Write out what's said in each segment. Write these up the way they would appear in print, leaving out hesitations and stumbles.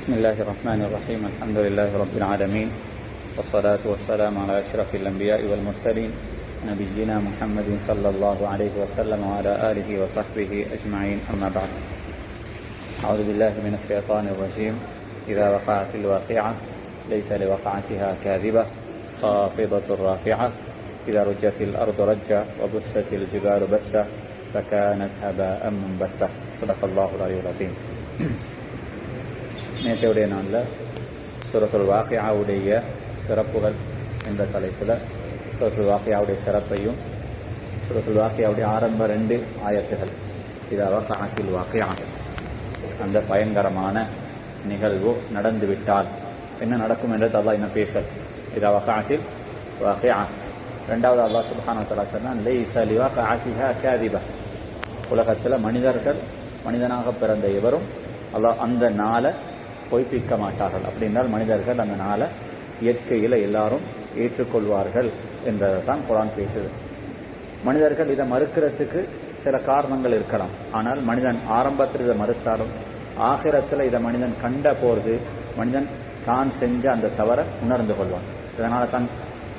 بسم الله الرحمن الرحيم. الحمد لله رب العالمين، والصلاة والسلام على أشرف الأنبياء والمرسلين نبينا محمد صلى الله عليه وسلم وعلى آله وصحبه أجمعين. أما بعد، أعوذ بالله من الشيطان الرجيم. إذا وقعت الواقعة ليس لوقعتها كاذبة خافضة رافعة إذا رجت الأرض رجا وبست الجبال بسة فكانت هباء منبثة. صدق الله العلي العظيم. நேற்றைய நாளில் சூரத்துல் வாக்கியாவுடைய சிறப்புகள் என்ற தலைப்பில் சூரத்துல் வாக்கியாவுடைய சிறப்பையும் சூரத்துல் வாக்கியாவுடைய ஆரம்ப 2 ஆயத்துகள் இதா வக்அத்தில் வாக்கியா, அந்த பயங்கரமான நிகழ்வு நடந்துவிட்டால் என்ன நடக்கும் என்று அல்லாஹ் இன்னும் பேசல். இதா வக்அத்தில் வாக்கியா. ரெண்டாவது அல்லாஹ் சுப்ஹானஹு வ தஆலா சொன்னான், லைஸ லிவக்அத்திஹா காதிபா. உலகத்தில் மனிதனாக பிறந்த எவரும் அல்லாஹ் அந்த நாளை பொய்ப்பிக்க மாட்டார்கள். அப்படின்றால் மனிதர்கள் அந்த நாளை இயற்கையில் எல்லாரும் ஏற்றுக்கொள்வார்கள் என்றதை தான் குர்ஆன் பேசுது. மனிதர்கள் இதை மறுக்கிறதுக்கு சில காரணங்கள் இருக்கலாம். ஆனால் மனிதன் ஆரம்பத்தில் இதை மறுத்தாலும் ஆகிரத்தில் இதை மனிதன் கண்ட போது மனிதன் தான் செஞ்ச அந்த தவறை உணர்ந்து கொள்வான். இதனால தான்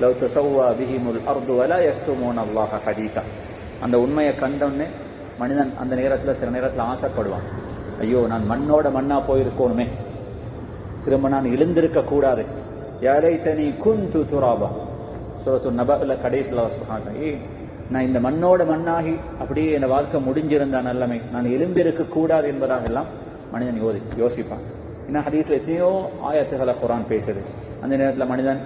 லவ் துஸவ்வா பிஹிமுல் அர்து வலா யக்துமூன அல்லாஹ ஹதீஸா. அந்த உண்மையை கண்டோன்னே மனிதன் அந்த நேரத்தில் சில நேரத்தில் ஆசைப்படுவான், ஐயோ நான் மண்ணோட மண்ணா போயிருக்கணுமே, திரும்ப நான் எழுந்திருக்க கூடாது. யா லைதனி குன்து துராபா. சூரத்துன் நபஅல கடைசில சுப்ஹானல்லாஹ், நான் இந்த மண்ணோட மண்ணாகி அப்படியே என் வாழ்க்கை முடிஞ்சிருந்தா நல்லமை, நான் எழும்பிருக்க கூடாது என்பதாக எல்லாம் மனிதன் யோசிப்பான். இன்னும் ஹதீஸ்ல எத்தனையோ ஆயத்துகளை குர்ஆன் பேசுது. அந்த நேரத்தில் மனிதன்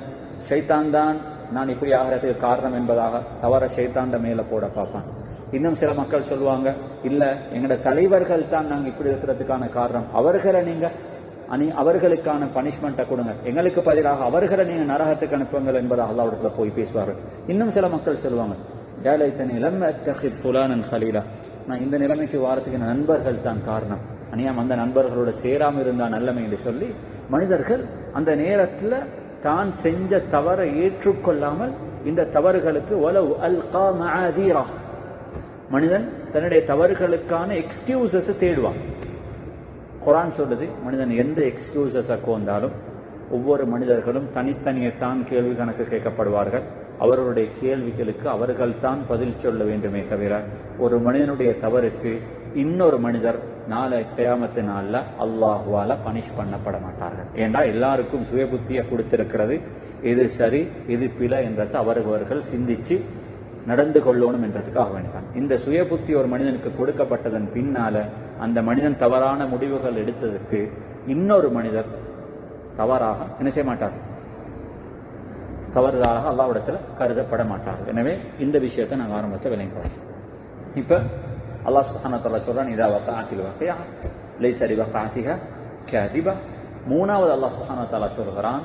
ஷைத்தான் தான் நான் இப்படி ஆகிறதுக்கு காரணம் என்பதாக தவற ஷைத்தாண்ட மேல போட பார்ப்பான். இன்னும் சில மக்கள் சொல்லுவாங்க, இல்ல எங்களோட தலைவர்கள் தான் நாங்க இப்படி இருக்கிறதுக்கான காரணம், அவர்களை நீங்க அவர்களுக்கான பனிஷ்மெண்ட்டை கொடுங்க, எங்களுக்கு பதிலாக அவர்களை நீங்க நரகத்துக்கு அனுப்புங்கள் என்பதாக அல்லாஹ்விடத்துல போய் பேசுவார்கள். இன்னும் சில மக்கள் சொல்லுவாங்க, யா லைதனி லம் அத்தகித் ஃபுலானன் கலீலா. நான் இந்த நிலைமைக்கு வாரத்துக்கு நண்பர்கள் தான் காரணம், அநியாயம் அந்த நண்பர்களோட சேராம இருந்தா நல்லமை என்று சொல்லி மனிதர்கள் அந்த நேரத்தில் தான் செஞ்ச தவறை ஏற்றுக்கொள்ளாமல் இந்த தவறுகளுக்கு வலவ் அல்கா மஆதீரா, மனிதன் தன்னுடைய தவறுகளுக்கான எக்ஸ்கியூசஸ் தேடுவான். குர்ஆன் சொல்லுது, மனிதன் எந்த எக்ஸ்கியூசஸை வந்தாலும் ஒவ்வொரு மனிதர்களும் தனித்தனியே தான் கேள்வி கணக்கு கேட்கப்படுவார்கள். அவர்களுடைய கேள்விகளுக்கு அவர்கள் தான் பதில் சொல்ல வேண்டுமே தவிர ஒரு மனிதனுடைய தவறுக்கு இன்னொரு மனிதர் நாளை கியாமத்து நாள்ல அல்லாஹ்வால பனிஷ் பண்ணப்பட மாட்டார்கள். ஏன்னா எல்லாருக்கும் சுய புத்தியை கொடுத்திருக்கிறது, எது சரி எது பிழை என்றதை அவர்கள் சிந்திச்சு நடந்து கொள்ளணும் என்றதுக்காக வேண்டாம். இந்த சுய புத்தி ஒரு மனிதனுக்கு கொடுக்கப்பட்டதன் பின்னால அந்த மனிதன் தவறான முடிவுகள் எடுத்ததற்கு இன்னொரு மனிதர் தவறாக என்ன செய்ய மாட்டார், தவறுதலாக அல்லாஹ்விடத்தில் கருதப்பட மாட்டார்கள். எனவே இந்த விஷயத்தை நாங்கள் ஆரம்பத்தை விளங்குறோம். இப்ப அல்லாஹ் சுப்ஹானஹு வ தஆலா சொல்றான், இதா வக்அத்தில் வாக்கியா லைஸ லிவக்அத்திஹா காதிபா. மூணாவது அல்லாஹ் சுப்ஹானஹு வ தஆலா சொல்கிறான்,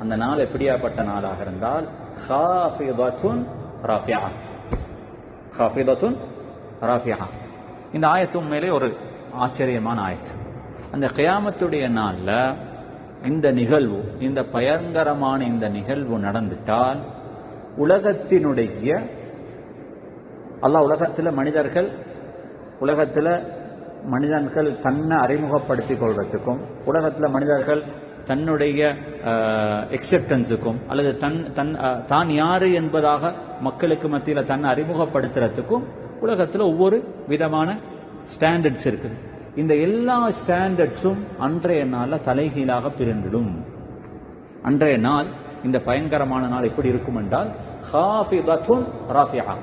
அந்த நாள் எப்படியாப்பட்ட நாளாக இருந்தால் காஃபிதத்துன் ராஃபியா. காஃபிதத்துன் ராஃபியா. இந்த ஆயத்து உண்மையிலே ஒரு ஆச்சரியமான ஆயத்து. அந்த கியாமத்துடைய நாள்ல இந்த நிகழ்வு, இந்த பயங்கரமான இந்த நிகழ்வு நடந்துட்டால் உலகத்தினுடைய அல்லாஹ் உலகத்தில் மனிதர்கள் தன்னை அறிமுகப்படுத்திக் கொள்றதுக்கும் உலகத்தில் மனிதர்கள் தன்னுடைய எக்ஸெப்டன்ஸுக்கும் அல்லது தான் யாரு என்பதாக மக்களுக்கு மத்தியில் தன்னை அறிமுகப்படுத்துறதுக்கும் உலகத்தில் ஒவ்வொரு விதமான ஸ்டாண்டர்ட்ஸ் இருக்குது. இந்த எல்லா ஸ்டாண்டர்ட்ஸும் அன்றைய நாள்ல தலைகீழாக பிரிந்துடும். அன்றைய நாள், இந்த பயங்கரமான நாள் எப்படி இருக்கும் என்றால் ஹாஃபிதத்துன் ராஃபியா.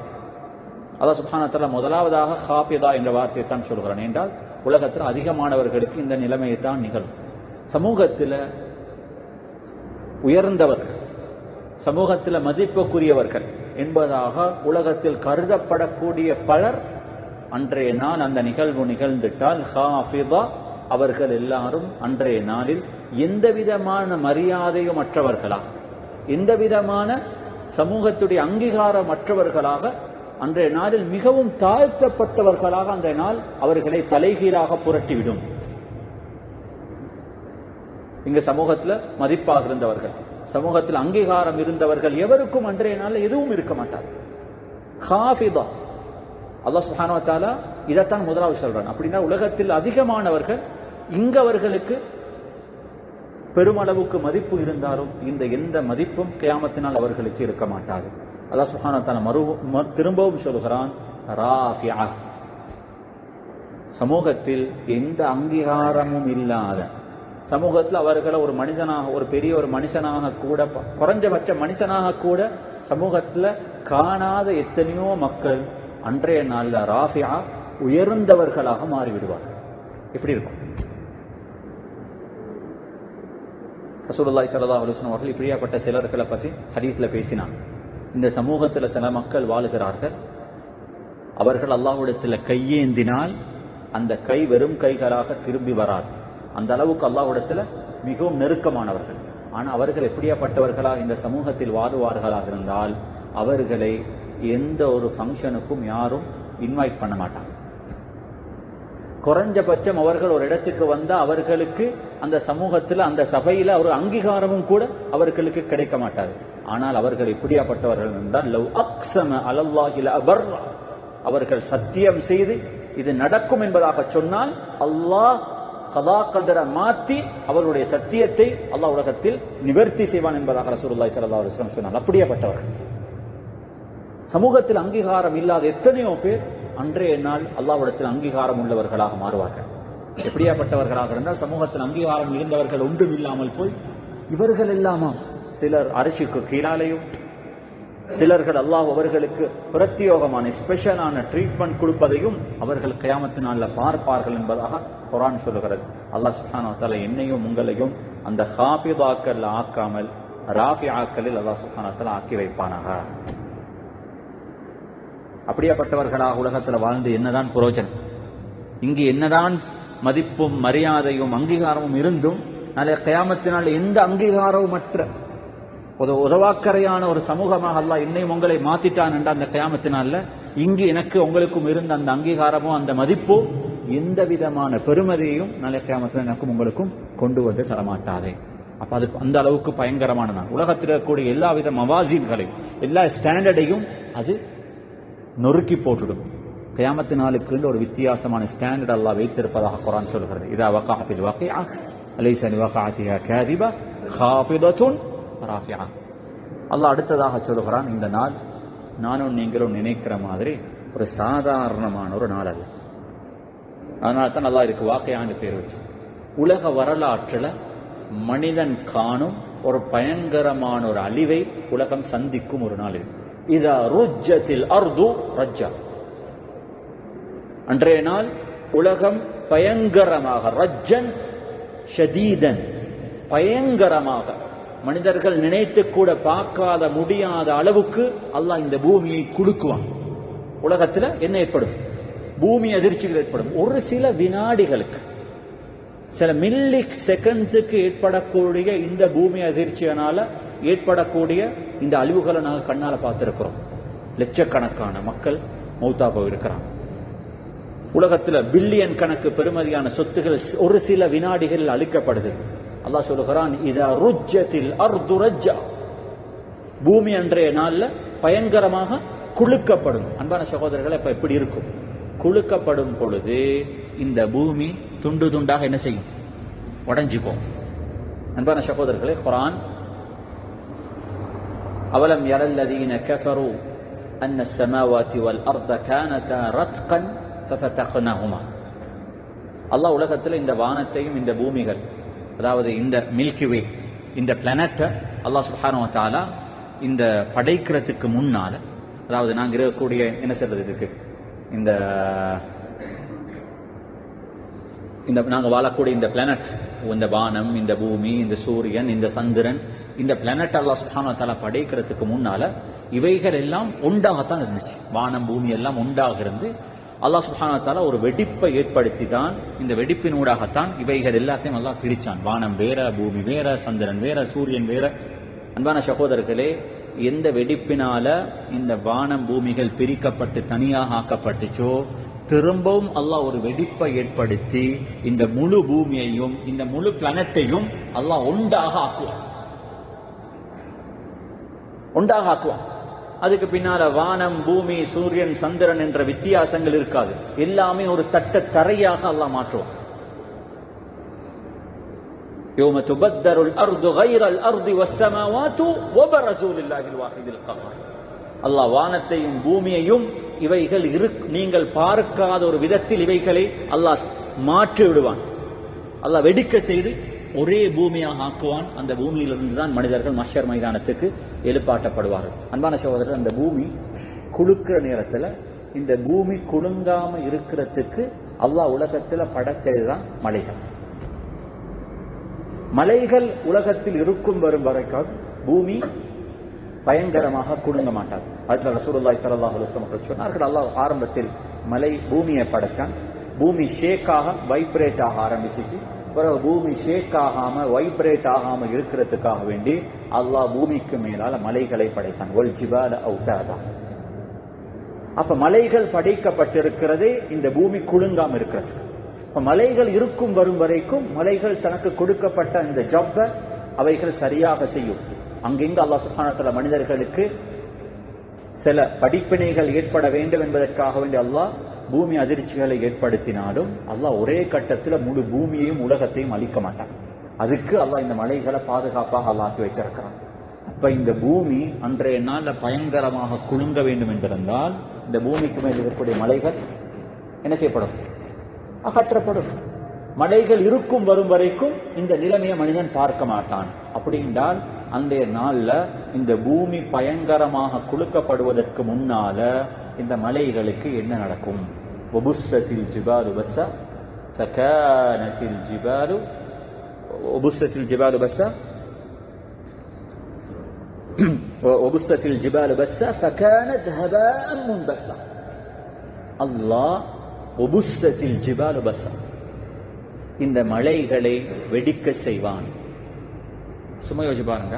அல்லாஹ் சுப்ஹானஹு வ தஆலா முதலாவதாக ஹாஃபிதா என்ற வார்த்தையை தான் சொல்கிறான். என்றால் உலகத்தில் அதிகமானவர்களுக்கு இந்த நிலைமையை தான் நிகழும். சமூகத்தில் உயர்ந்தவர்கள், சமூகத்தில் மதிப்புக்குரியவர்கள் என்பதாக உலகத்தில் கருதப்படக்கூடிய பலர் அன்றைய நாள் அந்த நிகழ்வு நிகழ்ந்துட்டால் ஹாஃபிதா, அவர்கள் எல்லாரும் அன்றைய நாளில் எந்த விதமான மரியாதையும் மற்றவர்களாக, எந்த விதமான சமூகத்துடைய அங்கீகாரமற்றவர்களாக, அன்றைய நாளில் மிகவும் தாழ்த்தப்பட்டவர்களாக அன்றைய நாள் அவர்களை தலைகீழாக புரட்டிவிடும். இங்க சமூகத்தில் மதிப்பாக இருந்தவர்கள், சமூகத்தில் அங்கீகாரம் இருந்தவர்கள் எவருக்கும் அன்றைய நாளில் எதுவும் இருக்க மாட்டார். ஹாஃபிதா. அல்லாஹ் சுப்ஹானஹு வ தஆலா இதைத்தான் முதலாவது சொல்றான். அப்படின்னா உலகத்தில் அதிகமானவர்கள் இங்க அவர்களுக்கு பெருமளவுக்கு மதிப்பு இருந்தாலும் இந்த எந்த மதிப்பும் கியாமத்தினால் அவர்களுக்கு இருக்க மாட்டாது. அல்லாஹ் சுப்ஹானஹு வ தஆலா திரும்பவும் சொல்கிறான், ராஃபிஆ, சமூகத்தில் எந்த அங்கீகாரமும் இல்லாத சமூகத்தில் அவர்களை ஒரு மனிதனாக, ஒரு பெரிய ஒரு மனுஷனாக கூட, குறைஞ்சபட்ச மனுஷனாக கூட சமூகத்தில் காணாத எத்தனையோ மக்கள் அன்றைய நாளில் ராஃபிஆ, உயர்ந்தவர்களாக மாறிவிடுவார்கள். எப்படி இருக்கும்? ரசூலுல்லாஹி ஸல்லல்லாஹு அலைஹி வஸல்லம் அவர்கள் இப்படியாப்பட்ட சிலர்களை பற்றி ஹதீஸ்ல பேசினாங்க. இந்த சமூகத்தில் சில மக்கள் வாழுகிறார்கள், அவர்கள் அல்லாஹ்விடத்தில் கையேந்தினால் அந்த கை வெறும் கைகளாக திரும்பி வராது. அந்த அளவுக்கு அல்லாஹ்விடத்தில் மிகவும் நெருக்கமானவர்கள். ஆனால் அவர்கள் எப்படியாப்பட்டவர்களாக இந்த சமூகத்தில் வாழுவார்களாக இருந்தால் அவர்களை எந்த ஒரு ஃபங்க்ஷனுக்கும் யாரும் இன்வைட் பண்ண மாட்டாங்க. குறைஞ்சபட்சம் அவர்கள் ஒரு இடத்துக்கு வந்தால் அவர்களுக்கு அந்த சமூகத்தில், அந்த சபையில் ஒரு அங்கீகாரமும் கூட அவர்களுக்கு கிடைக்க மாட்டாது. ஆனால் அவர்கள் எப்படியாப்பட்டவர்கள் என்றால், லவ் அக்ஸம அலல்லாஹி லஅபர்ரா, அவர்கள் சத்தியம் செய்து இது நடக்கும் என்பதாக சொன்னால் அல்லாஹ் கதா கதரை மாற்றி அவருடைய சத்தியத்தை அல்லாஹ் உலகத்தில் நிவர்த்தி செய்வான் என்பதாக ரசூலுல்லாஹி ஸல்லல்லாஹு அலைஹி வஸல்லம் சொன்னார். அப்படியாப்பட்டவர்கள். சமூகத்தில் அங்கீகாரம் இல்லாத எத்தனையோ பேர் அன்றைய நாள் அல்லாஹ்விடத்தில் அங்கீகாரம் உள்ளவர்களாக மாறுவார்கள். எப்படியாப்பட்டவர்களாக இருந்தால், சமூகத்தில் அங்கீகாரம் இருந்தவர்கள் ஒன்றும் இல்லாமல் போய் இவர்கள் எல்லாமா, சிலர் அரிசிக்கு கீழாலையும், சிலர்கள் அல்லாஹ் அவர்களுக்கு பிரத்யோகமான ஸ்பெஷலான ட்ரீட்மெண்ட் கொடுப்பதையும் அவர்கள் கியாமத்து நாளில் பார்ப்பார்கள் என்பதாக குர்ஆன் சொல்லுகிறது. அல்லாஹ் சுப்ஹானஹு வ தஆலா என்னையும் உங்களையும் அந்த ஹாஃபிதாக்கள் ஆக்காமல் ராஃபிஆக்களில் அல்லாஹ் சுப்ஹானஹு வ தஆலா ஆக்கி வைப்பானாக. அப்படியாப்பட்டவர்களாக உலகத்தில் வாழ்ந்து என்னதான் பிரயோஜனம்? இங்கு என்னதான் மதிப்பும் மரியாதையும் அங்கீகாரமும் இருந்தும் நாளை கியாமத்தினால் எந்த அங்கீகாரமும் மற்ற உதவாக்கரையான ஒரு சமூகமாக அல்லாஹ் என்னையும் உங்களை மாத்திட்டான் என்ற அந்த கியாமத்தினால இங்கு எனக்கு உங்களுக்கும் இருந்த அந்த அங்கீகாரமோ அந்த மதிப்போ எந்த விதமான பெருமதியையும் நாளை கியாமத்தில் எனக்கும் உங்களுக்கும் கொண்டு வந்து தரமாட்டாதே. அப்ப அது அந்த அளவுக்கு பயங்கரமான நாள். உலகத்தில் இருக்கக்கூடிய எல்லா வித மவாசீன்களையும், எல்லா ஸ்டாண்டர்டையும் அது நொறுக்கி போட்டுடும். கியாமத்து நாளுக்கு ஒரு வித்தியாசமான ஸ்டாண்டர்ட் அல்லாஹ் வைத்திருப்பதாக குர்ஆன் சொல்கிறது. இதா வகாஅத்தில் வாகிஆ அலைஸ லிவகாஅத்திஹா காதிபா காஃபிதத்துன் ராஃபிஆ. அல்லாஹ் அடுத்ததாக சொல்கிறான், இந்த நாள் நானும் நீங்களும் நினைக்கிற மாதிரி ஒரு சாதாரணமான ஒரு நாள் அல்ல. அதனால தான் அல்லாஹ் இதுக்கு வாக்கியான்னு பேர் வச்சு. உலக வரலாற்றில் மனிதன் காணும் ஒரு பயங்கரமான ஒரு அழிவை உலகம் சந்திக்கும் ஒரு நாள் இது. இதா ருஜ்ஜத்தில் அர்து ரஜ்ஜா, அன்றைய நாள் உலகம் பயங்கரமாக, ரஜ்ஜன் ஷதீதன், பயங்கரமாக மனிதர்கள் நினைத்து கூட பார்க்காத முடியாத அளவுக்கு அல்லாஹ் இந்த பூமியை குலுக்குவான். உலகத்தில் என்ன ஏற்படும்? பூமி அதிர்ச்சிகள் ஏற்படும். ஒரு சில வினாடிகளுக்கு, சில மில்லி செகண்ட்ஸுக்கு ஏற்படக்கூடிய இந்த பூமி அதிர்ச்சியினால ஏற்படக்கூடிய இந்த அழிவுகளை நாங்கள் கண்ணால பார்த்திருக்கிறோம். லட்சக்கணக்கான மக்கள் மௌத்தா போயிருக்கிறாங்க. உலகத்தில் பில்லியன் கணக்கு பெருமதியான சொத்துகள் ஒரு சில வினாடிகளில் அழிக்கப்படுது. அல்லாஹ் சொல்லுகிறான், இதா ருஜ்ஜத்தில் அர்து ரஜ்ஜா, பூமி அன்றைய நாள்ல பயங்கரமாக குலுக்கப்படும். அன்பான சகோதரர்கள், இப்ப எப்படி இருக்கும்? குலுக்கப்படும் பொழுது இந்த பூமி துண்டு துண்டாக என்ன செய்யும்? உடைஞ்சுக்கும். அன்பான சகோதரர்களே, குர்ஆன் அவலம் யரல்லதீன கஃபரு அன்ன ஸமாவாதி வல் அர்த கானதா ரத்கன் ஃபஃபதக்னாஹுமா. அல்லாஹ் உலகத்தில் இந்த வானத்தையும் இந்த பூமிகள், அதாவது இந்த மில்கி வே, இந்த பிளானட்டை அல்லாஹ் சுப்ஹானஹு வ தஆலா இந்த படைக்கிறதுக்கு முன்னால, அதாவது நாங்கள் இருக்கக்கூடிய என்ன சொல்றது இதுக்கு, இந்த நாங்கள் வாழக்கூடிய இந்த பிளானட், இந்த வானம், இந்த பூமி, இந்த சூரியன், இந்த சந்திரன், இந்த பிளானட் அல்லாஹ் சுப்ஹானஹு வ தஆலா படைக்கிறதுக்கு முன்னால இவைகள் எல்லாம் ஒன்றாகத்தான் இருந்துச்சு. வானம் பூமி எல்லாம் ஒன்றாக இருந்து அல்லாஹ் சுப்ஹானஹு வ தஆலா ஒரு வெடிப்பை ஏற்படுத்தி தான், இந்த வெடிப்பினூடாகத்தான் இவைகள் எல்லாத்தையும் அல்லாஹ் பிரிச்சான். வானம் வேற, பூமி வேற, சந்திரன் வேற, சூரியன் வேற. அன்பான சகோதரர்களே, எந்த வெடிப்பினால இந்த வானம் பூமிகள் பிரிக்கப்பட்டு தனியாக ஆக்கப்பட்டுச்சோ, திரும்பவும் அல்லாஹ் ஒரு வெடிப்பை ஏற்படுத்தி இந்த முழு பூமியையும் இந்த முழு பிளானட்டையும் அல்லாஹ் ஒன்றாக ஆக்குவான். அதுக்கு பின்னால வானம், பூமி, சூரியன், சந்திரன் என்ற வித்தியாசங்கள் இருக்காது. எல்லாமே ஒரு தட்ட தரையாக அல்லாஹ் மாற்றுவான். யௌம துபத்தருல் அர்து கைரல் அர்தி வஸ்ஸமாவாத்து வபரஸூ லில்லாஹில் வாஹிதில் கஹார். அல்லாஹ் வானத்தையும் பூமியையும் இவைகள் நீங்கள் பார்க்காத ஒரு விதத்தில் இவைகளை அல்லாஹ் மாற்றி விடுவான். அல்லாஹ் வெடிக்க செய்து ஒரே பூமியாக ஆக்குவான். அந்த பூமியிலிருந்து தான் மனிதர்கள் மஹ்ஷர் மைதானத்துக்கு எழுப்பாட்டப்படுவார்கள். அன்பான சகோதரர், அந்த பூமி குலுக்கிற நேரத்தில் இந்த பூமி குலுங்காம இருக்கிறதுக்கு அல்லாஹ் உலகத்தில் படைச்சதுதான் மலைகள். மலைகள் உலகத்தில் இருக்கும் வரும் வரைக்கும் பூமி பயங்கரமாக குலுங்க மாட்டார். அதுல ரசூலுல்லாஹி ஸல்லல்லாஹு அலைஹி வஸல்லம் சொன்னார்கள், அல்லாஹ் ஆரம்பத்தில் பூமியை படைச்சான். பூமி ஷேக்காக வைப்ரேட் ஆக ஆரம்பிச்சிச்சு. பிறகு பூமி ஷேக் ஆகாம வைப்ரேட் ஆகாம இருக்கிறதுக்காக வேண்டி அல்லாஹ் பூமிக்கு மேலால மலைகளை படைத்தான். ஒல் ஜிபால அவுதாதா. அப்ப மலைகள் படைக்கப்பட்டிருக்கிறதே இந்த பூமி குலுங்காம இருக்கிறது. இப்ப மலைகள் இருக்கும் வரும் வரைக்கும் மலைகள் தனக்கு கொடுக்கப்பட்ட இந்த ஜப்ப அவைகள் சரியாக செய்யும். அங்கிருந்து அல்லாஹ் சுப்ஹானஹு வ தஆலா மனிதர்களுக்கு சில படிப்பினைகள் ஏற்பட வேண்டும் என்பதற்காக வேண்டி அல்லாஹ் பூமி அதிர்ச்சிகளை ஏற்படுத்தினாலும் அல்லாஹ் ஒரே கட்டத்தில் முழு பூமியையும் உலகத்தையும் அழிக்க மாட்டான். அதுக்கு அல்லாஹ் இந்த மலைகளை பாதுகாப்பாக அல்லாஹ் வச்சிருக்கிறான். அப்ப இந்த பூமி அன்றைய நாள்ல பயங்கரமாக குலுங்க வேண்டும் என்றிருந்தால் இந்த பூமிக்கு மேல் இருக்கக்கூடிய மலைகள் என்ன செய்யப்படும்? அகற்றப்படும். மலைகள் இருக்கும் வரும் வரைக்கும் இந்த நிலைமையை மனிதன் பார்க்க மாட்டான். அப்படி என்றால் அன்றைய நாள்ல இந்த பூமி பயங்கரமாக குலுக்கப்படுவதற்கு முன்னால இந்த மலைகளுக்கு என்ன நடக்கும்? வபுஸ்ஸத்தில் ஜிபாலு பஸ்ஸா ஃபகானத்தில் ஜிபாலு வபுஸ்ஸத்தில் ஜிபாலு பஸ்ஸா வபுஸ்ஸத்தில் ஜிபாலு பஸ்ஸா ஃபகானத் ஹபாஅன் முன்பஸ்ஸா. அல்லாஹ் வபுஸ்ஸத்தில் ஜிபாலு பஸ்ஸா, இந்த மலைகளை வெடிக்க செய்வான். சும்மா யோசிச்சு பாருங்க,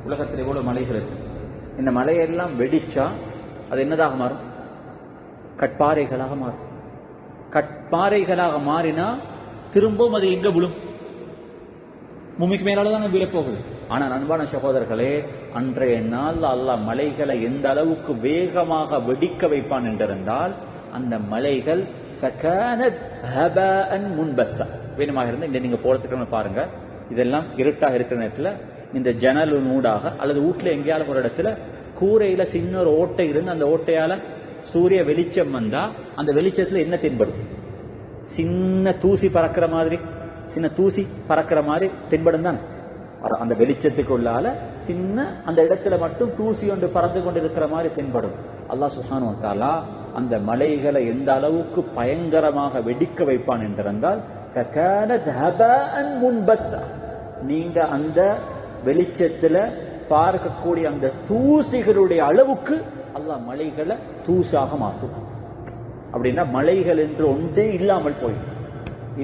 உலகத்தில் எவ்வளவு மலைகள் இருக்கு. இந்த மலையெல்லாம் வெடிச்சா அது என்னதாக மாறும்? கட்பாறைகளாக மாறும். கட்பாறைகளாக மாறினா திரும்பவும் அது எங்க விழும்? பூமிக்கு மேலாலதான் விழப்போகுது. ஆனா அன்பான சகோதரர்களே, அன்றைய நாள் அல்லாஹ் மலைகளை எந்த அளவுக்கு வேகமாக வெடிக்க வைப்பான் என்றிருந்தால் அந்த மலைகள் வேணுமாக இருந்து இந்த நீங்க போறதுக்கு பாருங்க, இதெல்லாம் இருட்டாக இருக்கிற நேரத்தில் இந்த ஜன்னல் ஊடாக அல்லது வீட்டுல எங்கேயாலும் ஒரு இடத்துல கூரையில சின்ன ஒரு ஓட்டை இருந்து அந்த ஓட்டையால சூரிய வெளிச்சம் வந்தா அந்த வெளிச்சத்துல என்ன தென்படும்? சின்ன தூசி பறக்கிற மாதிரி, சின்ன தூசி பறக்கிற மாதிரி தென்படும் தானே. அந்த வெளிச்சத்துக்கு உள்ளால சின்ன அந்த இடத்துல மட்டும் தூசி ஒன்று பறந்து கொண்டு இருக்கிற மாதிரி தென்படும். அல்லாஹ் சுப்ஹானஹு வ தஆலா அந்த மலைகளை எந்த அளவுக்கு பயங்கரமாக வெடிக்க வைப்பான் என்றிருந்தால் நீங்க அந்த வெளிச்சத்துல பார்க்கக்கூடிய அந்த தூசிகளுடைய அளவுக்கு அல்லாஹ் மலைகளை தூசாக மாற்றும். அப்படின்னா மலைகள் என்று ஒன்றே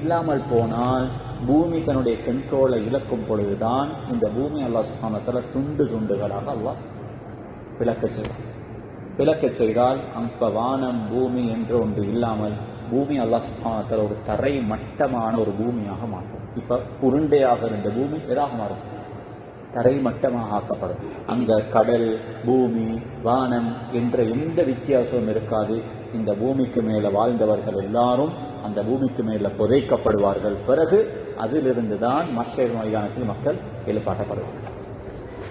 இல்லாமல் போனால் பூமி தன்னுடைய கண்ட்ரோலை இழக்கும் பொழுதுதான் இந்த பூமி அல்லாஹ் சுப்ஹானஹு வ தஆலா துண்டு துண்டுகளாக அல்லாஹ் விளக்க செய்தால் அந்த வானம் பூமி என்று ஒன்று இல்லாமல் பூமி அல்லாஹ் சுப்ஹானஹு வ தஆலா ஒரு தரை மட்டமான ஒரு பூமியாக மாற்றும். இப்ப உருண்டையாக இருந்த பூமி எதாக மாறும்? தரை மட்டமாக ஆக்கப்படும். அங்க கடல், பூமி, வானம் என்ற எந்த வித்தியாசமும் இருக்காது. இந்த பூமிக்கு மேல வாழ்ந்தவர்கள் எல்லாரும் அந்த பூமிக்கு மேல புதைக்கப்படுவார்கள். பிறகு அதிலிருந்து தான் மஹ்ஷர் மைதானத்தில் மக்கள் எழுப்பாட்டப்படுவார்கள்.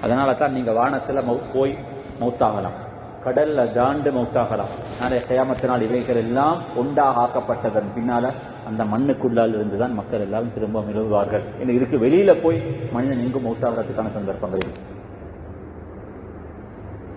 அதனால தான் நீங்க வானத்துல போய் மௌத்தாகலாம், கடல்ல தாண்டு மௌத்தாகலாம். நாளை கியாமத்தினால் இவைகள் எல்லாம் ஒன்றாக ஆக்கப்பட்டதன் பின்னால அந்த மண்ணுக்குள்ளால் இருந்துதான் மக்கள் எல்லாரும் திரும்ப எழுதுவார்கள். இதுக்கு வெளியில போய் மனிதன் எங்கும் மௌத்தாகிறதுக்கான சந்தர்ப்பங்கள் இல்லை.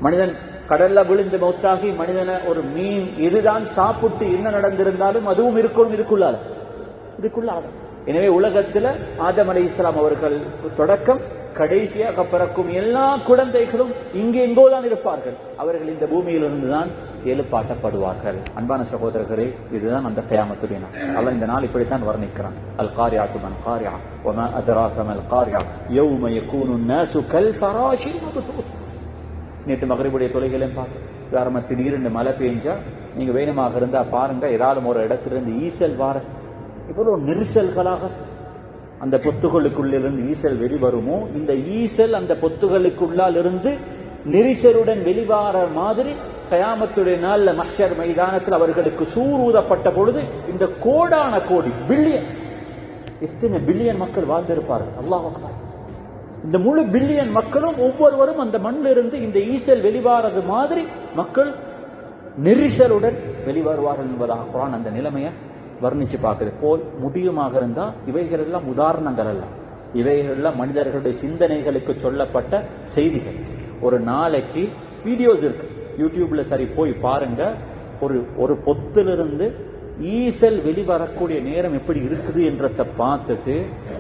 மனிதன் கடல்ல விழுந்து மௌத்தாகி மனிதனை ஒரு மீன் இதுதான் சாப்பிட்டு என்ன நடந்திருந்தாலும் அதுவும் இருக்கணும் இதுக்குள்ளாத. எனவே உலகத்துல ஆதம் அலைஹிஸ்ஸலாம் அவர்கள் தொடக்கம் கடைசியாக பிறக்கும் எல்லா குழந்தைகளும் இங்கே எங்கோதான் இருப்பார்கள். அவர்கள் இந்த பூமியிலிருந்து தான் எழுப்பாட்டப்படுவார்கள். அன்பான சகோதரர்களே, இதுதான் அந்த கியாமத்துடைய நாள். அல்லாஹ் இந்த நாள் இப்படித்தான் வர்ணிக்கிறான். அல் காரியாத்து மன் காரியா வமா அத்ராக மல் காரியா யௌம யகூனு الناس கல்ஃபராஷில் மப்சூஸ். நேற்று மக்ரிபுடைய தொழுகையிலும் பார்த்தோம். வேற திடீர்னு மழை பெஞ்சா நீங்க வேணுமாக இருந்தா பாருங்க, ஏதாவது ஒரு இடத்திலிருந்து ஈசல் வார இவ்வளவு நெரிசல்களாக அந்த பொத்துகளுக்குள்ளிருந்து ஈசல் வெளிவருமோ, இந்த ஈசல் அந்த பொத்துகளுக்குள்ளால் இருந்து நெரிசலுடன் வெளிவார மாதிரி கயாமத்துடைய நாள்ல மஹ்ஷர் மைதானத்தில் அவர்களுக்கு சூர் ஊதப்பட்ட பொழுது இந்த கோடான கோடி பில்லியன் எத்தனை பில்லியன் மக்கள் வாழ்ந்திருப்பார்கள். அல்லாஹ் அக்பர். இந்த முழு பில்லியன் மக்களும் ஒவ்வொருவரும் அந்த மண்ணிலிருந்து இந்த ஈசல் வெளிவாரது மாதிரி மக்கள் நெரிசலுடன் வெளிவருவார்கள் என்பதாக குர்ஆன் அந்த நிலைமையை வர்ணிச்சு பார்க்குது. போல் முடியுமாக இருந்தால் இவைகள் எல்லாம் உதாரணங்கள் அல்ல, இவைகள் எல்லாம் மனிதர்களுடைய சிந்தனைகளுக்கு சொல்லப்பட்ட செய்திகள். ஒரு நாளைக்கு வீடியோஸ் இருக்கு யூடியூப்ல, சரி போய் பாருங்க. ஒரு பொத்திலிருந்து ஈசல் வெளிவரக்கூடிய நேரம் எப்படி இருக்குது என்றதை பார்த்துட்டு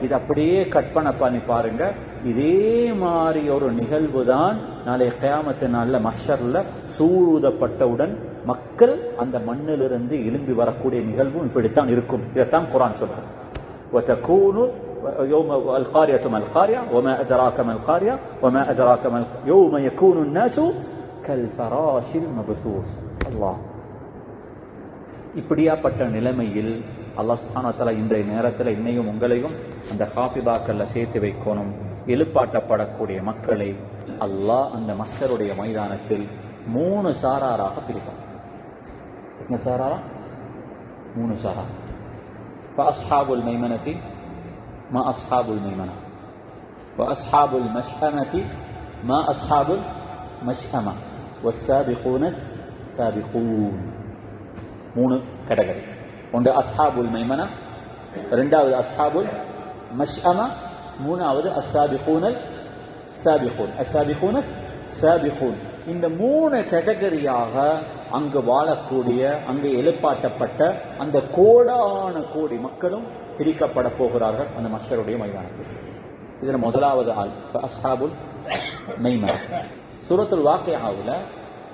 இது அப்படியே கற்பனை பண்ணி பாருங்க. இதே மாதிரி ஒரு நிகழ்வு தான் நாளைய கியாமத்து நாள்ல மஹ்ஷர்ல சூழூதப்பட்டவுடன் மக்கள் அந்த மண்ணிலிருந்து எழும்பி வரக்கூடிய நிகழ்வும் இப்படித்தான் இருக்கும். இதைத்தான் குர்ஆன் சொல்றாங்க. وتكون يوم القارية ما القارية وما أدراك ما القارية وما أدراك ما يوم يكون الناس كالفراش المبثوث. அல்லாஹ் இப்படியாப்பட்ட நிலைமையில் அல்லாஹ் சுப்ஹானஹு வ தஆலா இன்றைய நேரத்தில் என்னையும் உங்களையும் அந்த ஹாஃபிதாக்கள்ல சேர்த்து வைக்கணும். எழுப்பாட்டப்படக்கூடிய மக்களை அல்லாஹ் அந்த மஹ்ஷருடைய மைதானத்தில் 3 சாராராக பிரிப்பான். என்ன சாராரா? 3 சாரா. فأصحاب الميمنة ما أصحاب الميمنة وأصحاب المشأمة ما أصحاب المشأمة والسابقون السابقون. 3 கேட்டகரி. ஒன்று அஸ்ஹாபுல் மைமனா, இரண்டாவது அஸ்ஹாபுல் மஷ்அமா, மூணாவது அஸ்ஸாபிகூனல் சாபிகூன். அஸ்ஸாபிகூனஸ் சாபிகூன். இந்த 3 கேட்டகரியாக அங்கு வாழக்கூடிய, அங்கு எழுப்பாட்டப்பட்ட அந்த கோடான கோடி மக்களும் பிரிக்கப்பட போகிறார்கள் அந்த மஹ்ஷருடைய மைதானத்தில். இதுல முதலாவது ஆள் அஸ்ஹாபுல் மைமனா. சூரத்துல் வாக்கியாவுல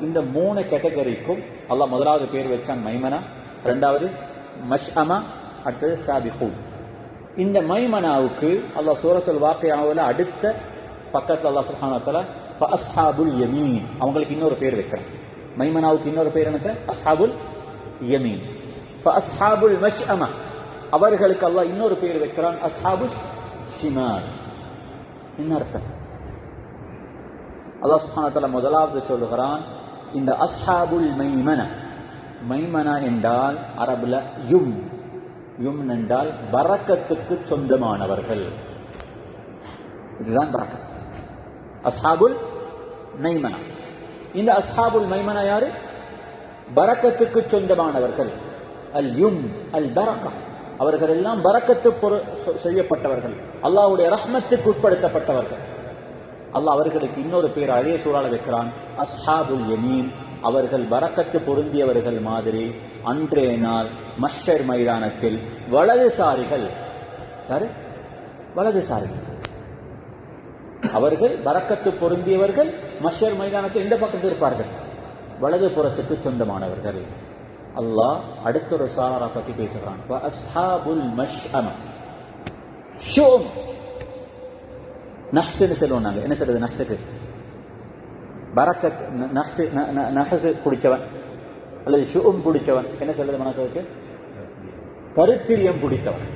இந்த 3 கேட்டகரிக்கும் அல்லாஹ் முதலாவது பேர் வச்சான் மைமனா, இரண்டாவது மஷ்அமா, அடுத்தது சாபிகூன். இந்த மைமனாவுக்கு அல்லாஹ் சூரத்துல் வாக்கியாவுல அடுத்த பக்கத்துல அல்லாஹ் சுப்ஹானஹு வ தஆலா ஃபஅஸ்ஹாபுல் யமீன் அவங்களுக்கு இன்னொரு பேர் வைக்கிறான். மைமனாவுக்கு இன்னொரு பேர் என்ன? அஸ்ஹாபுல் யமீன். ஃபஅஸ்ஹாபுல் மஷ்அமா அவர்களுக்கு அல்லாஹ் இன்னொரு பேர் வைக்கிறான், அஸ்ஹாபுஷ் ஷிமால். என்ன அர்த்தம்? அல்லாஹ் சுப்ஹானஹு வ தஆலா முதலாவது சொல்லுகிறான், இந்த அஸ்ஹாபுல் மைமனா. மைமனா என்றால் அரபுல யும் என்றால் பரக்கத்துக்கு சொந்தமானவர்கள். இதுதான் பரக்கத். அஸ்ஹாபுல் மைமனா. இந்த அஸ்ஹாபுல் மைமனா யாரு? பரக்கத்துக்கு சொந்தமானவர்கள். அல் யும் அல் பரக்கா. அவர்கள் எல்லாம் பரக்கத்து செய்யப்பட்டவர்கள், அல்லாஹ்வுடைய ரஹ்மத்துக்கு உட்படுத்தப்பட்டவர்கள். அல்லாஹ் அவர்களுக்கு இன்னொரு பேர் அதே சூறால வைக்கிறான், அஸ்ஹாபுல் யமீன். அவர்கள் பரக்கத்து பொருந்தியவர்கள் மாதிரி அன்றைய நாள் மஹ்ஷர் மைதானத்தில் வலதுசாரிகள். யாரு? வலதுசாரிகள். அவர்கள் பரக்கத்து பொருந்தியவர்கள் மஹ்ஷர் மைதானத்தில் இந்த பக்கத்தில் இருப்பார்கள், வலது புறத்துக்கு சொந்தமானவர்கள். அல்லாஹ் அடுத்த ஒரு சாரா பத்தி பேசுகிறான், அஸ்ஹாபுல் மஷ்அமா. ஷூம் நஹ்ஸ்னு சொல்லுவோம் நாங்க. என்ன சொல்றது நஹ்ஸுக்கு? பரக்கத். நஹ்ஸ் பிடிச்சவன் அல்லது ஷூம் பிடிச்சவன். என்ன சொல்றது மனசுக்கு? கருத்திரியம் பிடித்தவன்.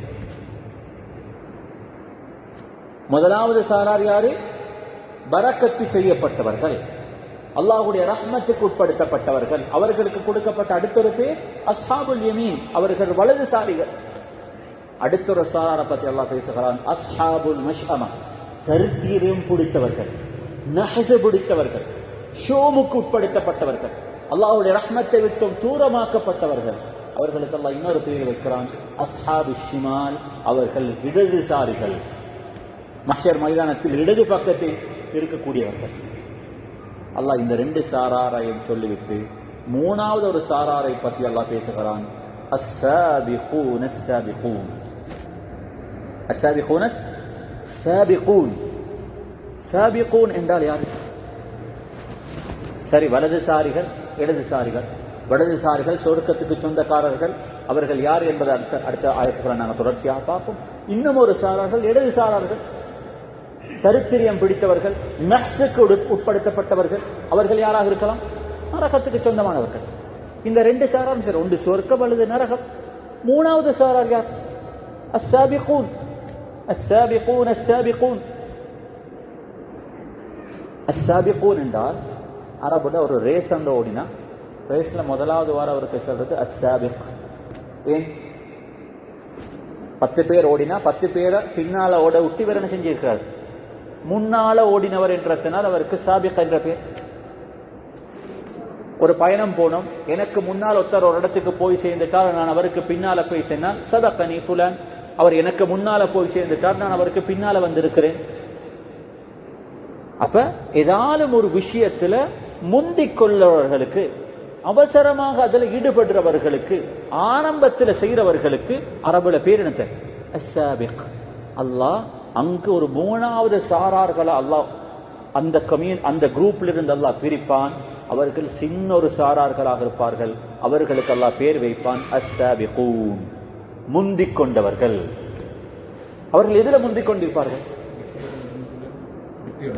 முதலாவது சாரார் யாரு? பரக்கத்து செய்யப்பட்டவர்கள், அல்லாஹ்வுடைய ரஹ்மத்துக்கு உட்படுத்தப்பட்டவர்கள். அவர்களுக்கு கொடுக்கப்பட்ட அடுத்த ஒரு பேர் அஸ்ஹாபுல் யமீன். அவர்கள் வலதுசாரிகள். அடுத்த ஒரு சாராரை பத்தி அல்லாஹ் பேசுகிறான், அஸ்ஹாபுல் மஷ்அமா. கருத்திரியம் பிடித்தவர்கள், நஹ்ஸ் பிடித்தவர்கள், ஷோமுக்கு உட்படுத்தப்பட்டவர்கள், அல்லாஹ்வுடைய ரஹ்மத்தை விட்டும் தூரமாக்கப்பட்டவர்கள். அவர்களுக்கு அல்லாஹ் இன்னொரு பேர் வைக்கிறான், அஸ்ஹாபு ஷிமால். அவர்கள் இடதுசாரிகள், மஹ்ஷர் மைதானத்தில் இடது பக்கத்தில் இருக்கக்கூடியவர்கள். அல்லாஹ் இந்த 2 சாராரையும் சொல்லிவிட்டு மூணாவது ஒரு சாராரை பற்றி அல்லாஹ் பேசுகிறான், அஸ்ஸாபிகூன் அஸ்ஸாபிகூன். அஸ்ஸாபிகூன் அஸ்ஸாபிகூன். சாபிகூன் என்றால் யார்? சரி, வலதுசாரிகள், இடதுசாரிகள். வலதுசாரிகள் சொர்க்கத்துக்கு சொந்தக்காரர்கள். அவர்கள் யார் என்பதை அடுத்த ஆயத்துக்களை நாங்கள் தொடர்ச்சியாக பார்ப்போம். இன்னும் ஒரு சாரார்கள் இடதுசாரர்கள், கருத்திரியம் பிடித்தவர்கள், நஹ்ஸுக்கு உட்படுத்தப்பட்டவர்கள். அவர்கள் யாராக இருக்கலாம்? நரகத்துக்கு சொந்தமானவர்கள். இந்த 2 சாராரும் சரி, ஒன்று சொர்க்கம் அல்லது நரகம். மூணாவது சாரார் யார்? அஸ்ஸாபிகூன். அஸ்ஸாபிகூன் அஸ்ஸாபிகூன். அஸ்ஸாபிகூன் என்றால் அரபுல ஒரு ரேஸ் அந்த ஓடினா, ரேஸ்ல முதலாவது வாரம் அவருக்கு சொல்றது அஸ்ஸாபிக். ஏன்? 10 பேர் ஓடினா 10 பேரை பின்னால ஓட விட்டு இவர் என்ன செஞ்சிருக்கிறார்? முன்னால ஓடினவர் என்றதுனால் அவருக்கு சாபிக் என்ற பேர். ஒரு பயணம் போனோம், எனக்கு முன்னால் ஒருத்தர் ஒரு இடத்துக்கு போய் சேர்ந்துட்டார், நான் அவருக்கு பின்னால போய் சேர்ந்தேன், சதகனி ஃபுலான், அவர் எனக்கு முன்னால போய் சேர்ந்துட்டார், நான் அவருக்கு பின்னால வந்திருக்கிறேன். அப்ப ஏதாலும் ஒரு விஷயத்துல முந்திக் கொள்ளவர்களுக்கு, அவசரமாக அதில் ஈடுபடுறவர்களுக்கு, ஆரம்பத்தில் செய்யறவர்களுக்கு அரபுல பேர் என்ன? அஸ்ஸாபிக். அல்லாஹ் அங்கு ஒரு 3வது சாரார்களை அல்லாஹ் அந்த குரூப்ல இருந்து அல்லாஹ் பிரிப்பான். அவர்கள் சின்ன ஒரு சாரார்களாக இருப்பார்கள். அவர்களுக்கு அல்லாஹ் பேர் வைப்பான் அஸ்ஸாபிகூன், முந்திக் கொண்டவர்கள். அவர்கள் எதில் முந்திக் கொண்டிருப்பார்கள்?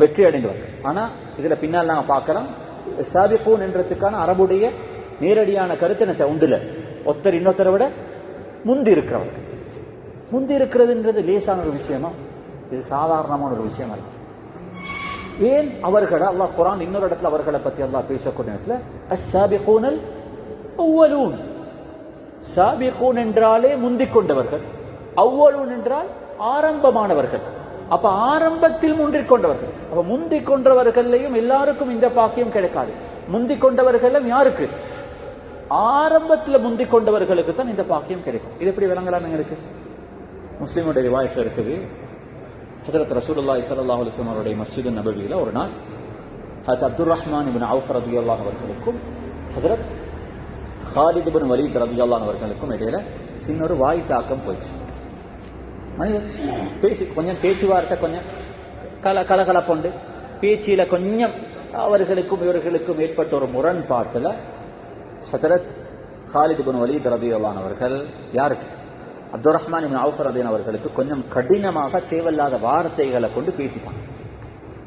வெற்றி அடைந்தவர்கள். ஆனா இதுல பின்னால் நாங்க பார்க்கலாம், சாபிகூன் என்றதுக்கான அரபுடைய நேரடியான கருத்து என்ன உண்டுல, ஒருத்தர் இன்னொருத்தரை விட முந்தி இருக்கிறவர்கள். முந்தி இருக்கிறதுன்றது லேசான ஒரு விஷயமா? இது சாதாரணமான ஒரு விஷயம் அல்ல. ஏன் அவர்களை அல்லாஹ் குர்ஆன் இன்னொரு இடத்துல அவர்களை பத்தி அல்லாஹ் பேசக்கூடிய இடத்துல அஸ்ஸாபிகூனல் அவ்வலூன், சாபிகூன் என்றாலே முந்திக் கொண்டவர்கள், அவ்வலூன் என்றால் ஆரம்பமானவர்கள். அப்ப ஆரம்பத்தில் முந்திக் கொண்டவர்கள். அப்ப முந்திக் கொண்டவர்களையும் எல்லாருக்கும் இந்த பாக்கியம் கிடைக்காது. முந்திக் கொண்டவர்களும் யாருக்கு? ஆரம்பத்தில் முந்திக் கொண்டவர்களுக்கு தான் இந்த பாக்கியம் கிடைக்கும். இது எப்படி விளங்கலாம்? இருக்கு முஸ்லிமுடைய ரிவாயத் இருக்குது. ஹஜ்ரத் ரசூலுல்லாஹி ஸல்லல்லாஹு அலைஹி வஸல்லம் அவருடைய மஸ்ஜித் நபவியில ஒரு நாள் ஹஜ்ரத் அப்துர் ரஹ்மான் இப்னு அவுஃப் ரலியல்லாஹு அவர்களுக்கும் ஹஜ்ரத் ஹாலித் இப்னு வலீத் ரலியல்லாஹு அவர்களுக்கும் இடையில சின்ன ஒரு வாய் தாக்கம் போயிடுச்சு. மனிதர் பேசி கொஞ்சம் பேச்சுவார்த்தை கொஞ்சம் கலகலப்புண்டு, பேச்சில கொஞ்சம் அவர்களுக்கும் இவர்களுக்கும் ஏற்பட்ட ஒரு முரண்பாட்டுல ஹஜ்ரத் ஹாலித் இப்னு வலீத் ரலியல்லாஹு அவர்கள் யாருக்கு? அப்துர் ரஹ்மான் இப்னு அவுஃப் ரலியல்லாஹு அவர்களுக்கு கொஞ்சம் கடினமாக தேவையில்லாத வார்த்தைகளை கொண்டு பேசிட்டாங்க.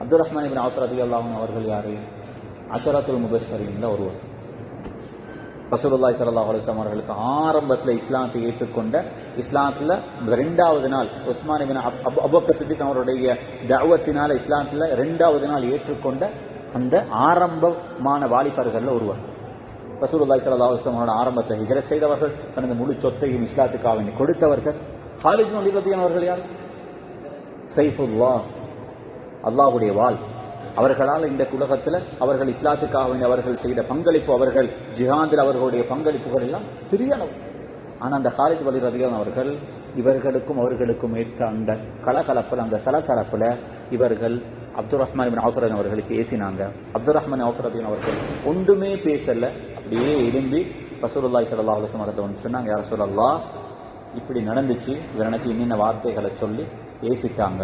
அப்துர் ரஹ்மான் இப்னு அவுஃப் ரலியல்லாஹு அவர்கள் யாரு? அஷரத்துல் முபஷ்ஷரீன்ல ஒருவர். ரசூலுல்லாஹி ஸல்லல்லாஹு அலைஹி வஸல்லம் அவர்களுக்கு ஆரம்பத்தில் இஸ்லாத்தை ஏற்றுக்கொண்ட, இஸ்லாத்துல 2வது நாள் உஸ்மான் இப்னு அபூபக்கர் சித்திக் அவருடைய தஅவத்தினால இஸ்லாத்துல 2வது நாள் ஏற்றுக்கொண்ட அந்த ஆரம்பமான வாலிபர்கள்ல ஒருவர். ரசூலுல்லாஹி ஸல்லல்லாஹு அலைஹி வஸல்லம் அவரோட ஆரம்பத்தில் ஹிஜ்ரத் செய்தவர்கள், தனது முழு சொத்தையும் இஸ்லாத்துக்காக வேண்டி கொடுத்தவர்கள். ஹாலித் இப்னு வலீத் ரலியல்லாஹு அவர்கள் யார்? சைஃபுல்லாஹ், அல்லாஹ்வுடைய வாள். அவர்களால் இந்த உலகத்தில் அவர்கள் இஸ்லாத்துக்காக வேண்டி அவர்கள் செய்த பங்களிப்பு, அவர்கள் ஜிஹாதில் அவர்களுடைய பங்களிப்புகள் எல்லாம் பெரிய அளவு. ஆனால் அந்த ஹாலித் வலீத் ரலியல்லாஹு அவர்கள் இவர்களுக்கும் அவர்களுக்கும் ஏற்ற அந்த கலகலப்பில், அந்த சலசலப்பில் இவர்கள் அப்துர் ரஹ்மான் இப்னு அவுஃப் ரலியல்லாஹு அவர்களுக்கு ஏசினாங்க. அப்துர் ரஹ்மான் அவுஃப் ரலியல்லாஹு அவர்கள் ஒன்றுமே பேசல, அப்படியே எழும்பி ரசூலுல்லாஹி ஸல்லல்லாஹு அலைஹி வஸல்லம் வந்து சொன்னாங்க, யா ரசூலல்லாஹ் இப்படி நடந்துச்சு, இவர் எனக்கு இன்னின்ன வார்த்தைகளை சொல்லி ஏசிட்டாங்க.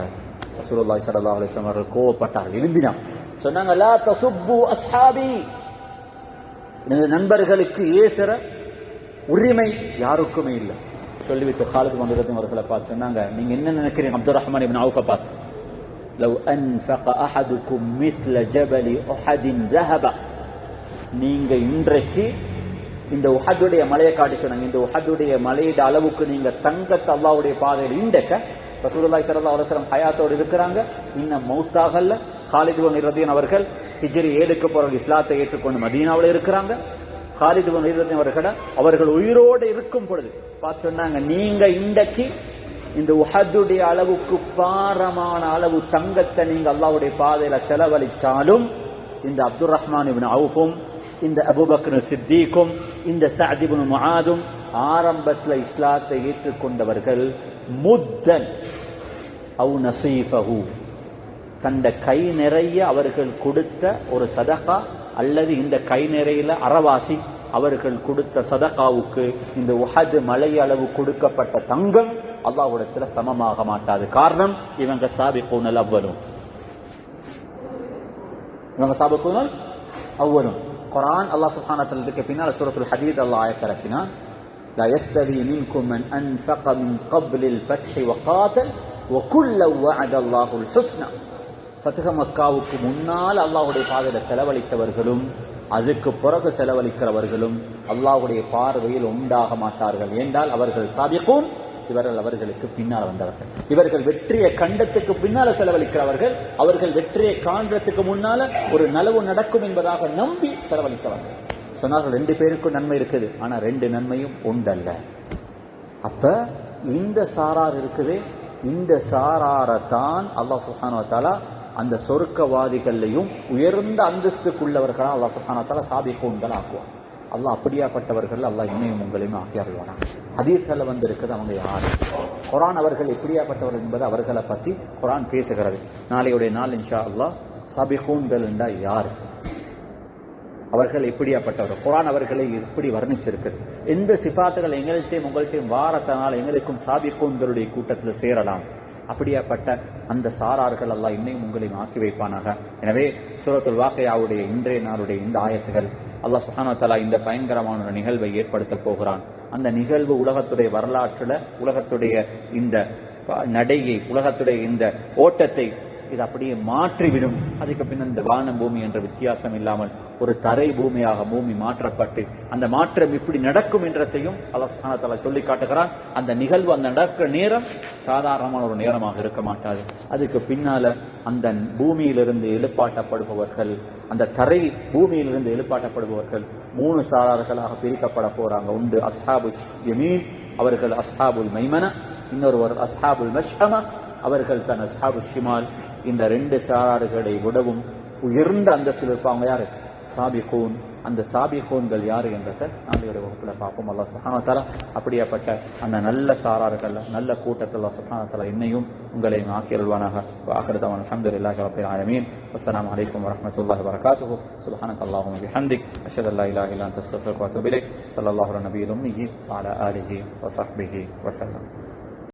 ரசூலுல்லாஹி ஸல்லல்லாஹு அலைஹி வஸல்லம் அவர்கள் கோவப்பட்டார்கள், எழும்பினாங்க, சொன்னாங்க லா தசுப்பு அஸ்ஹாபி, எனது நண்பர்களுக்கு ஏசுற உரிமை யாருக்குமே இல்லை. சொல்லிவிட்டு ஹாலித் வந்ததும் அவர்களை பார்த்து சொன்னாங்க, நீங்க என்ன நினைக்கிறீங்க அப்துர் ரஹ்மான் இப்னு அவுஃபை பார்த்து? லவ் அன்ஃபக அஹதுக்கும் மிஸ்ல ஜபலி உஹதின் ذهب, நீங்க இன்றைக்கு இந்த உஹதுடைய மலையை காட்டி சொன்னாங்க, இந்த உஹதுடைய மலையோட அளவுக்கு நீங்க தங்கத்தை அல்லாஹ்வுடைய பாதையில் இண்டக்க. ரசூலுல்லாஹி ஸல்லல்லாஹு அலைஹி வஸல்லம் ஹயாத்தோடு இருக்கிறாங்க, இன்னும் மௌத்தாகல்ல. ஹாலித் இப்னு ரலியல்லாஹு அவர்கள் ஹிஜ்ரி 7க்கு பிறகு இஸ்லாத்தை ஏற்றுக்கொண்டு மதீனாவில் இருக்கிறாங்க. ஹாலித் இப்னு ரலியல்லாஹு அவர்கள் உயிரோடு இருக்கும் பொழுது பார்த்து சொன்னாங்க, நீங்க இன்றைக்கு இந்த உஹதுடைய அளவுக்கு பாரமான அளவு தங்கத்தை நீங்க அல்லாஹ்வுடைய பாதையில செலவழிச்சாலும் இந்த அப்துர் ரஹ்மான் இப்னு அவுஃபும், இந்த அபூபக்கர் சித்தீக்கும், இந்த சஅத் இப்னு முஆதும் ஆரம்பத்தில் இஸ்லாத்தை ஏற்றுக்கொண்டவர்கள். முத்தன் அவு நசீஃபஹு, தந்த கை நிறைய அவர்கள் கொடுத்த ஒரு சதகா அல்லது இந்த கை நிறையில அறவாசி அவர்கள் கொடுத்த சதகாவுக்கு இந்த உஹது மலை அளவு கொடுக்கப்பட்ட தங்கம் அல்லாஹ்விடத்துல சமமாக மாட்டாது. காரணம், இவங்க சாபிகூனல் அவ்வலும், இவங்க சாபிகூனல் அவ்வலும். குர்ஆன் அல்லாஹ் சுப்ஹானஹு வ தஆலா பின்னால் சூரத்துல் ஹதீத் அல்லாஹ் ஆயத் இறக்கினான், லா யஸ்தவி மின்கும் மன் அன்ஃபக மின் கப்லில் ஃபத்ஹி வ காதல் வ குல்லு வஅத அல்லாஹுல் ஹுஸ்னா. ஃபத்ஹ் மக்காவுக்கு முன்னால் அல்லாஹ்வுடைய பாதையில செலவழித்தவர்களும் அதுக்கு பிறகு செலவழிக்கிறவர்களும் அல்லாஹ்வுடைய பார்வையில் உண்டாக மாட்டார்கள். என்றால் அவர்கள் சாபிகூன், இவர்கள் அவர்களுக்கு பின்னால் வந்தவர்கள். இவர்கள் வெற்றியை கண்டத்துக்கு பின்னால செலவழிக்கிறவர்கள், அவர்கள் வெற்றியை காண்றதுக்கு முன்னால ஒரு நலவு நடக்கும் என்பதாக நம்பி செலவழித்தவர்கள். சொன்னார்கள் 2 பேருக்கும் நன்மை இருக்குது, ஆனா 2 நன்மையும் உண்டல்ல. அப்ப இந்த சாரார் இருக்குது, இந்த சாராரத்தான் அல்லாஹ் சுப்ஹானஹு வ தஆலா அந்த சொர்க்கவாதிகளையும் உயர்ந்த அந்தஸ்துக்குள்ளவர்களா அல்லாஹ் சுப்ஹானஹு வ தஆலா சாபிகூன்கள் ஆக்குவான். அல்லாஹ் அப்படியாப்பட்டவர்கள் அல்லாஹ் இன்னையும் உங்களையும் ஆக்கி அருள்வானா. ஹதீஸ்ல வந்து இருக்குது அவங்க யாரு, குர்ஆன் அவர்கள் எப்படியாப்பட்டவர்கள் என்பது அவர்களை பற்றி குர்ஆன் பேசுகிறது. நாளையுடைய நாள் இன்ஷா அல்லாஹ் சாபிகூன்கள் என்றால் யாரு, அவர்கள் எப்படியாப்பட்டவர்கள், குர்ஆன் அவர்களை எப்படி வர்ணிச்சிருக்குது, எந்த சிஃபாத்துகள் எங்கள்கிட்டையும் உங்கள்கிட்டையும் வாரத்தினால் எங்களுக்கும் சாபிகூன்களுடைய கூட்டத்தில் சேரலாம். அப்படியாப்பட்ட அந்த சாரார்கள் அல்லாஹ் இன்னையும் உங்களையும் ஆக்கி வைப்பானாக. எனவே சூரத்துல் வாக்கியாவுடைய இன்றைய நாளுடைய இந்த ஆயத்துகள் அல்லாஹ் சுப்ஹானஹு வ தஆலா இந்த பயங்கரமான ஒரு நிகழ்வை ஏற்படுத்த போகிறான். அந்த நிகழ்வு உலகத்துடைய வரலாற்றுல உலகத்துடைய இந்த நடையை, உலகத்துடைய இந்த ஓட்டத்தை இது அப்படியே மாற்றிவிடும். அதுக்கு பின் இந்த வானம் பூமி என்ற வித்தியாசம் இல்லாமல் ஒரு தரை பூமியாக பூமி மாற்றப்பட்டு அந்த மாற்றம் இப்படி நடக்கும் என்றதையும் அல்லாஹ் சுப்ஹானஹு வ தஆலா சொல்லி காட்டுகிறான். அந்த நிகழ்வு, அந்த நடக்கிற நேரம் சாதாரணமான ஒரு நேரமாக இருக்க மாட்டாது. அதுக்கு பின்னால அந்த பூமியிலிருந்து எழுப்பாட்டப்படுபவர்கள், அந்த தரை பூமியிலிருந்து எழுப்பாட்டப்படுபவர்கள் 3 சாரார்களாக பிரிக்கப்பட போறாங்க. ஒன்று அஸ்ஹாபு யமீன், அவர்கள் அஸ்ஹாபுல் மைமன, இன்னொருவர் அஸ்ஹாபுல் மஷ்அமா, அவர்கள் தான் அஸ்ஹாபு ஷிமால். இந்த 2 சாரார்களை விடவும் உயர்ந்த அந்தஸ்தில் இருப்பாங்க யாரு, சாபிகூன். அந்த சாபிகூன்கள் யாரு என்றதை நாளைய வகுப்புல பார்ப்போம். அல்லாஹ் சுப்ஹானஹு வ தஆலா அப்படியாப்பட்ட அந்த நல்ல சாரார்கள், நல்ல கூட்டத்தில் அல்லாஹ் சுப்ஹானஹு வ தஆலா என்னையும் உங்களையும் ஆக்கி அருள்வானாக. ஆகிரு தஅவானா அல்ஹம்துலில்லாஹி ரப்பில் ஆலமீன். வஸ்ஸலாமு அலைக்கும் வரஹ்மத்துல்லாஹி வபரகாத்துஹு. சுப்ஹானக அல்லாஹும்ம பிஹம்திக் அஷ்ஹது அல்லா இலாஹா இல்லா அன்த அஸ்தக்ஃபிருக வ அத்தூபு இலைக். ஸல்லல்லாஹு அலா நபியில் உம்மி வ அலா ஆலிஹி வ ஸஹ்பிஹி வஸல்லம்.